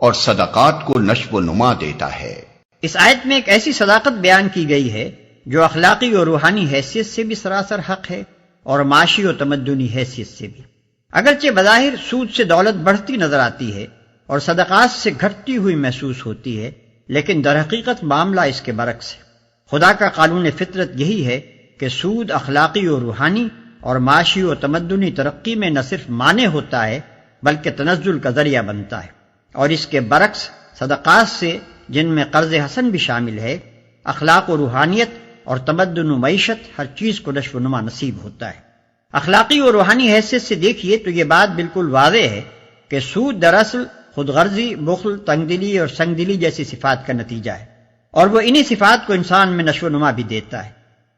اور صدقات کو نشو و نما دیتا ہے۔ اس آیت میں ایک ایسی صداقت بیان کی گئی ہے جو اخلاقی اور روحانی حیثیت سے بھی سراسر حق ہے اور معاشی و تمدنی حیثیت سے بھی۔ اگرچہ بظاہر سود سے دولت بڑھتی نظر آتی ہے اور صدقات سے گھٹتی ہوئی محسوس ہوتی ہے، لیکن در حقیقت معاملہ اس کے برعکس ہے۔ خدا کا قانون فطرت یہی ہے کہ سود اخلاقی و روحانی اور معاشی و تمدنی ترقی میں نہ صرف مانع ہوتا ہے بلکہ تنزل کا ذریعہ بنتا ہے، اور اس کے برعکس صدقات سے، جن میں قرض حسن بھی شامل ہے، اخلاق و روحانیت اور تمدن و معیشت ہر چیز کو نشو و نما نصیب ہوتا ہے۔ اخلاقی و روحانی حیثیت سے دیکھیے تو یہ بات بالکل واضح ہے کہ سود دراصل خود غرضی، بخل، تنگ دلی اور سنگ دلی جیسی صفات کا نتیجہ ہے، اور وہ انہی صفات کو انسان میں نشو و نما بھی دیتا ہے۔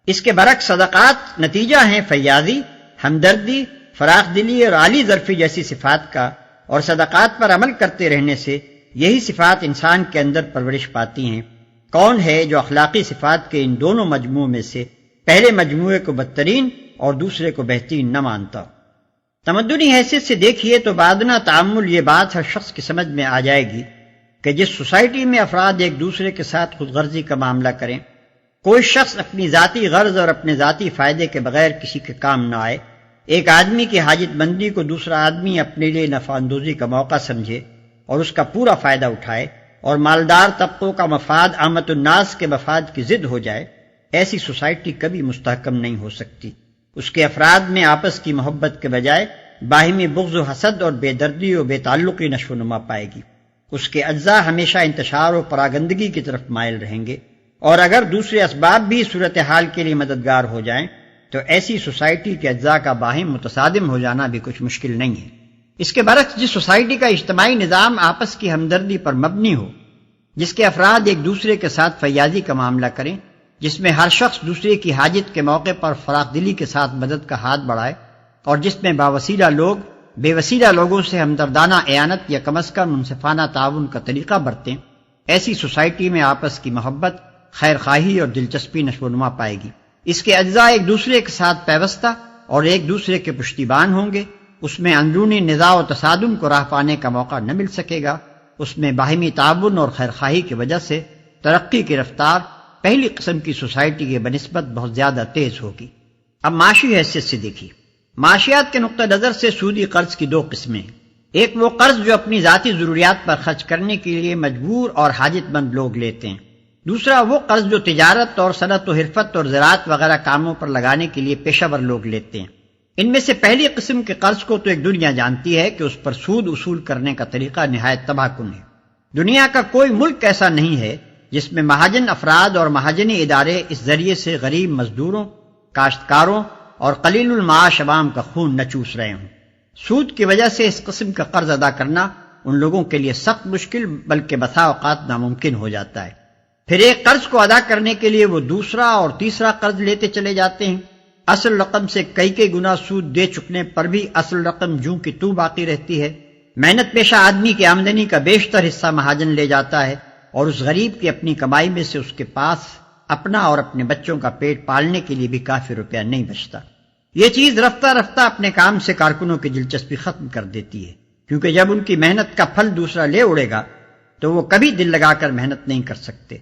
اس کے برعکس صدقات نتیجہ ہیں فیاضی، ہمدردی، فراخ دلی اور عالی ظرفی جیسی صفات کا، اور صدقات پر عمل کرتے رہنے سے یہی صفات انسان کے اندر پرورش پاتی ہیں۔ کون ہے جو اخلاقی صفات کے ان دونوں مجموعوں میں سے پہلے مجموعے کو بدترین اور دوسرے کو بہترین نہ مانتا؟ تمدنی حیثیت سے دیکھیے تو بادنا تعامل یہ بات ہر شخص کی سمجھ میں آ جائے گی کہ جس سوسائٹی میں افراد ایک دوسرے کے ساتھ خود غرضی کا معاملہ کریں، کوئی شخص اپنی ذاتی غرض اور اپنے ذاتی فائدے کے بغیر کسی کے کام نہ آئے، ایک آدمی کی حاجت مندی کو دوسرا آدمی اپنے لیے نفع اندوزی کا موقع سمجھے اور اس کا پورا فائدہ اٹھائے، اور مالدار طبقوں کا مفاد عامت الناس کے مفاد کی ضد ہو جائے، ایسی سوسائٹی کبھی مستحکم نہیں ہو سکتی۔ اس کے افراد میں آپس کی محبت کے بجائے باہمی بغض و حسد اور بے دردی و بے تعلقی نشو و نما پائے گی۔ اس کے اجزاء ہمیشہ انتشار و پراگندگی کی طرف مائل رہیں گے، اور اگر دوسرے اسباب بھی صورتحال کے لیے مددگار ہو جائیں تو ایسی سوسائٹی کے اجزاء کا باہم متصادم ہو جانا بھی کچھ مشکل نہیں ہے۔ اس کے برعکس جس سوسائٹی کا اجتماعی نظام آپس کی ہمدردی پر مبنی ہو، جس کے افراد ایک دوسرے کے ساتھ فیاضی کا معاملہ کریں، جس میں ہر شخص دوسرے کی حاجت کے موقع پر فراخ دلی کے ساتھ مدد کا ہاتھ بڑھائے، اور جس میں باوسیلہ لوگ بے وسیلہ لوگوں سے ہمدردانہ اعانت یا کم از کم منصفانہ تعاون کا طریقہ برتیں، ایسی سوسائٹی میں آپس کی محبت، خیر خواہی اور دلچسپی نشو و نما پائے گی۔ اس کے اجزاء ایک دوسرے کے ساتھ پیوستہ اور ایک دوسرے کے پشتیبان ہوں گے، اس میں اندرونی نزاع و تصادم کو راہ پانے کا موقع نہ مل سکے گا، اس میں باہمی تعاون اور خیر خواہی کی وجہ سے ترقی کی رفتار پہلی قسم کی سوسائٹی کے بنسبت بہت زیادہ تیز ہوگی۔ اب معاشی حیثیت سے دیکھیے، معاشیات کے نقطہ نظر سے سودی قرض کی دو قسمیں ہیں۔ ایک وہ قرض جو اپنی ذاتی ضروریات پر خرچ کرنے کے لیے مجبور اور حاجت مند لوگ لیتے ہیں، دوسرا وہ قرض جو تجارت اور صنعت و حرفت اور زراعت وغیرہ کاموں پر لگانے کے لیے پیشہ ور لوگ لیتے ہیں۔ ان میں سے پہلی قسم کے قرض کو تو ایک دنیا جانتی ہے کہ اس پر سود وصول کرنے کا طریقہ نہایت تباہ کن ہے۔ دنیا کا کوئی ملک ایسا نہیں ہے جس میں مہاجن افراد اور مہاجنی ادارے اس ذریعے سے غریب مزدوروں، کاشتکاروں اور قلیل المعاش عوام کا خون نہ چوس رہے ہوں۔ سود کی وجہ سے اس قسم کا قرض ادا کرنا ان لوگوں کے لیے سخت مشکل بلکہ بسا اوقات ناممکن ہو جاتا ہے۔ پھر ایک قرض کو ادا کرنے کے لیے وہ دوسرا اور تیسرا قرض لیتے چلے جاتے ہیں۔ اصل رقم سے کئی گنا سود دے چکنے پر بھی اصل رقم جوں کی توں باقی رہتی ہے۔ محنت پیشہ آدمی کی آمدنی کا بیشتر حصہ مہاجن لے جاتا ہے، اور اس غریب کی اپنی کمائی میں سے اس کے پاس اپنا اور اپنے بچوں کا پیٹ پالنے کے لیے بھی کافی روپیہ نہیں بچتا۔ یہ چیز رفتہ رفتہ اپنے کام سے کارکنوں کی دلچسپی ختم کر دیتی ہے، کیونکہ جب ان کی محنت کا پھل دوسرا لے اڑے گا تو وہ کبھی دل لگا کر محنت نہیں کر سکتے۔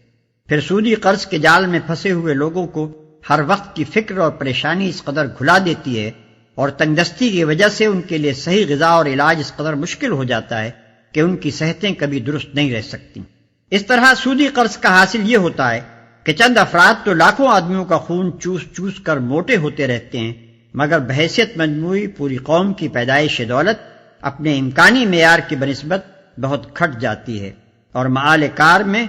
پھر سودی قرض کے جال میں پھنسے ہوئے لوگوں کو ہر وقت کی فکر اور پریشانی اس قدر گھلا دیتی ہے، اور تنگ دستی کی وجہ سے ان کے لیے صحیح غذا اور علاج اس قدر مشکل ہو جاتا ہے کہ ان کی صحتیں کبھی درست نہیں رہ سکتی۔ اس طرح سودی قرض کا حاصل یہ ہوتا ہے کہ چند افراد تو لاکھوں آدمیوں کا خون چوس چوس کر موٹے ہوتے رہتے ہیں، مگر بحیثیت مجموعی پوری قوم کی پیدائش دولت اپنے امکانی معیار کی بنسبت بہت گھٹ جاتی ہے، اور معال کار میں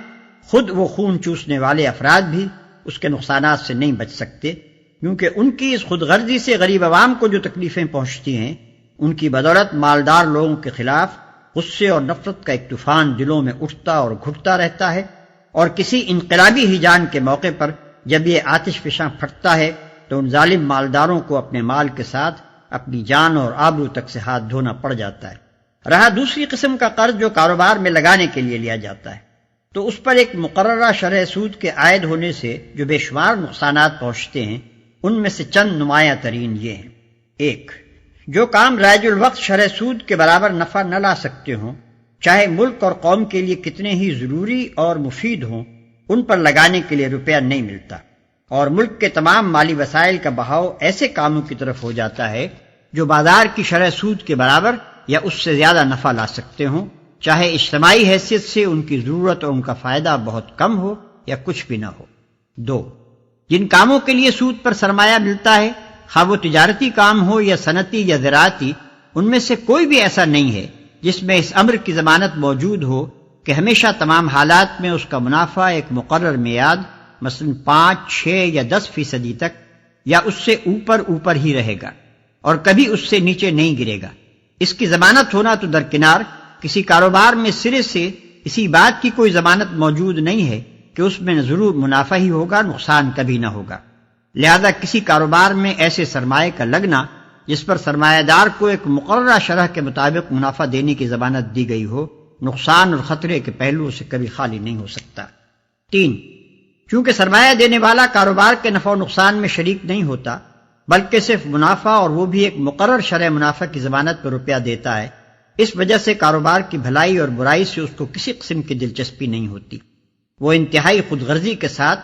خود وہ خون چوسنے والے افراد بھی اس کے نقصانات سے نہیں بچ سکتے، کیونکہ ان کی اس خود غرضی سے غریب عوام کو جو تکلیفیں پہنچتی ہیں، ان کی بدولت مالدار لوگوں کے خلاف غصے اور نفرت کا ایک طوفان دلوں میں اٹھتا اور گھٹتا رہتا ہے، اور کسی انقلابی ہیجان کے موقع پر جب یہ آتش فشاں پھٹتا ہے تو ان ظالم مالداروں کو اپنے مال کے ساتھ اپنی جان اور آبرو تک سے ہاتھ دھونا پڑ جاتا ہے۔ رہا دوسری قسم کا قرض جو کاروبار میں لگانے کے لیے لیا جاتا ہے، تو اس پر ایک مقررہ شرح سود کے عائد ہونے سے جو بے شمار نقصانات پہنچتے ہیں، ان میں سے چند نمایاں ترین یہ ہیں۔ ایک، جو کام رائج الوقت شرح سود کے برابر نفع نہ لا سکتے ہوں چاہے ملک اور قوم کے لیے کتنے ہی ضروری اور مفید ہوں، ان پر لگانے کے لیے روپیہ نہیں ملتا، اور ملک کے تمام مالی وسائل کا بہاؤ ایسے کاموں کی طرف ہو جاتا ہے جو بازار کی شرح سود کے برابر یا اس سے زیادہ نفع لا سکتے ہوں، چاہے اجتماعی حیثیت سے ان کی ضرورت اور ان کا فائدہ بہت کم ہو یا کچھ بھی نہ ہو۔ 2، جن کاموں کے لیے سود پر سرمایہ ملتا ہے، خواہ وہ تجارتی کام ہو یا صنعتی یا زراعتی، ان میں سے کوئی بھی ایسا نہیں ہے جس میں اس امر کی ضمانت موجود ہو کہ ہمیشہ تمام حالات میں اس کا منافع ایک مقرر میعاد مثلا 5، 6 یا 10% تک یا اس سے اوپر ہی رہے گا اور کبھی اس سے نیچے نہیں گرے گا۔ اس کی ضمانت ہونا تو درکنار، کسی کاروبار میں سرے سے اسی بات کی کوئی ضمانت موجود نہیں ہے کہ اس میں ضرور منافع ہی ہوگا، نقصان کبھی نہ ہوگا۔ لہذا کسی کاروبار میں ایسے سرمایہ کا لگنا جس پر سرمایہ دار کو ایک مقررہ شرح کے مطابق منافع دینے کی ضمانت دی گئی ہو، نقصان اور خطرے کے پہلوؤں سے کبھی خالی نہیں ہو سکتا۔ 3، چونکہ سرمایہ دینے والا کاروبار کے نفع و نقصان میں شریک نہیں ہوتا بلکہ صرف منافع، اور وہ بھی ایک مقرر شرح منافع کی ضمانت پر روپیہ دیتا ہے، اس وجہ سے کاروبار کی بھلائی اور برائی سے اس کو کسی قسم کی دلچسپی نہیں ہوتی۔ وہ انتہائی خود غرضی کے ساتھ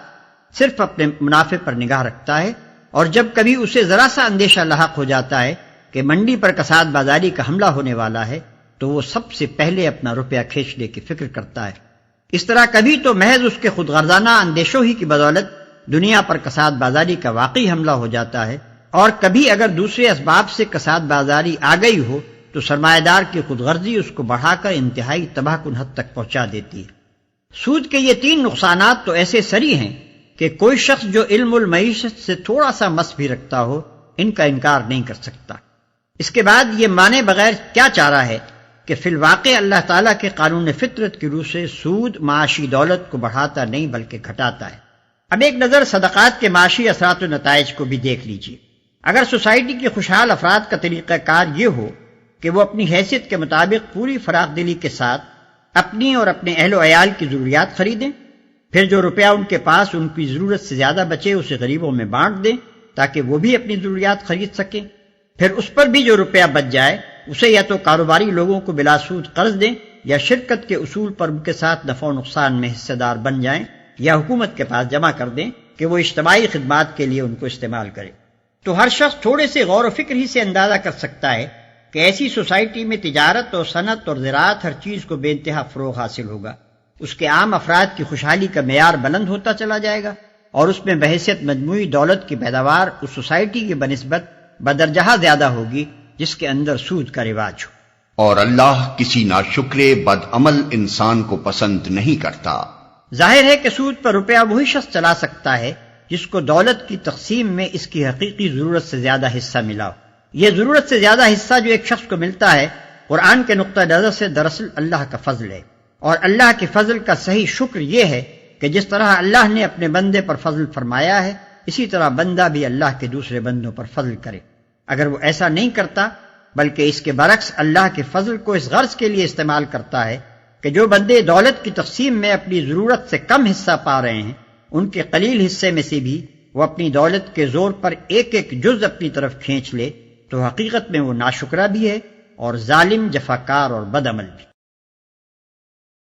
صرف اپنے منافع پر نگاہ رکھتا ہے، اور جب کبھی اسے ذرا سا اندیشہ لاحق ہو جاتا ہے کہ منڈی پر کساد بازاری کا حملہ ہونے والا ہے تو وہ سب سے پہلے اپنا روپیہ کھینچنے کی فکر کرتا ہے۔ اس طرح کبھی تو محض اس کے خود غرضانہ اندیشوں ہی کی بدولت دنیا پر کساد بازاری کا واقعی حملہ ہو جاتا ہے، اور کبھی اگر دوسرے اسباب سے کساد بازاری آ گئی ہو تو سرمایہ دار کی خود غرضی اس کو بڑھا کر انتہائی تباہ کن حد تک پہنچا دیتی ہے۔ سود کے یہ 3 نقصانات تو ایسے سری ہیں کہ کوئی شخص جو علم المعیشت سے تھوڑا سا مس بھی رکھتا ہو ان کا انکار نہیں کر سکتا۔ اس کے بعد یہ مانے بغیر کیا چارہ ہے کہ فی الواقع اللہ تعالیٰ کے قانون فطرت کی روح سے سود معاشی دولت کو بڑھاتا نہیں بلکہ گھٹاتا ہے۔ اب ایک نظر صدقات کے معاشی اثرات و نتائج کو بھی دیکھ لیجیے۔ اگر سوسائٹی کے خوشحال افراد کا طریقہ کار یہ ہو کہ وہ اپنی حیثیت کے مطابق پوری فراخ دلی کے ساتھ اپنی اور اپنے اہل و عیال کی ضروریات خریدیں، پھر جو روپیہ ان کے پاس ان کی ضرورت سے زیادہ بچے اسے غریبوں میں بانٹ دیں تاکہ وہ بھی اپنی ضروریات خرید سکیں، پھر اس پر بھی جو روپیہ بچ جائے اسے یا تو کاروباری لوگوں کو بلا سود قرض دیں یا شرکت کے اصول پر ان کے ساتھ نفع و نقصان میں حصہ دار بن جائیں یا حکومت کے پاس جمع کر دیں کہ وہ اجتماعی خدمات کے لیے ان کو استعمال کرے۔ تو ہر شخص تھوڑے سے غور و فکر ہی سے اندازہ کر سکتا ہے کہ ایسی سوسائٹی میں تجارت اور صنعت اور زراعت ہر چیز کو بے انتہا فروغ حاصل ہوگا، اس کے عام افراد کی خوشحالی کا معیار بلند ہوتا چلا جائے گا، اور اس میں بحیثیت مجموعی دولت کی پیداوار اس سوسائٹی کی بنسبت بدرجہ زیادہ ہوگی جس کے اندر سود کا رواج ہو۔ اور اللہ کسی ناشکر بد عمل انسان کو پسند نہیں کرتا۔ ظاہر ہے کہ سود پر روپیہ وہی شخص چلا سکتا ہے جس کو دولت کی تقسیم میں اس کی حقیقی ضرورت سے زیادہ حصہ ملا ہو۔ یہ ضرورت سے زیادہ حصہ جو ایک شخص کو ملتا ہے قرآن کے نقطہ نظر سے دراصل اللہ کا فضل ہے، اور اللہ کے فضل کا صحیح شکر یہ ہے کہ جس طرح اللہ نے اپنے بندے پر فضل فرمایا ہے اسی طرح بندہ بھی اللہ کے دوسرے بندوں پر فضل کرے۔ اگر وہ ایسا نہیں کرتا بلکہ اس کے برعکس اللہ کے فضل کو اس غرض کے لیے استعمال کرتا ہے کہ جو بندے دولت کی تقسیم میں اپنی ضرورت سے کم حصہ پا رہے ہیں ان کے قلیل حصے میں سے بھی وہ اپنی دولت کے زور پر ایک ایک جز اپنی طرف کھینچ لے تو حقیقت میں وہ ناشکرہ بھی ہے اور ظالم، جفاکار اور بد عمل بھی۔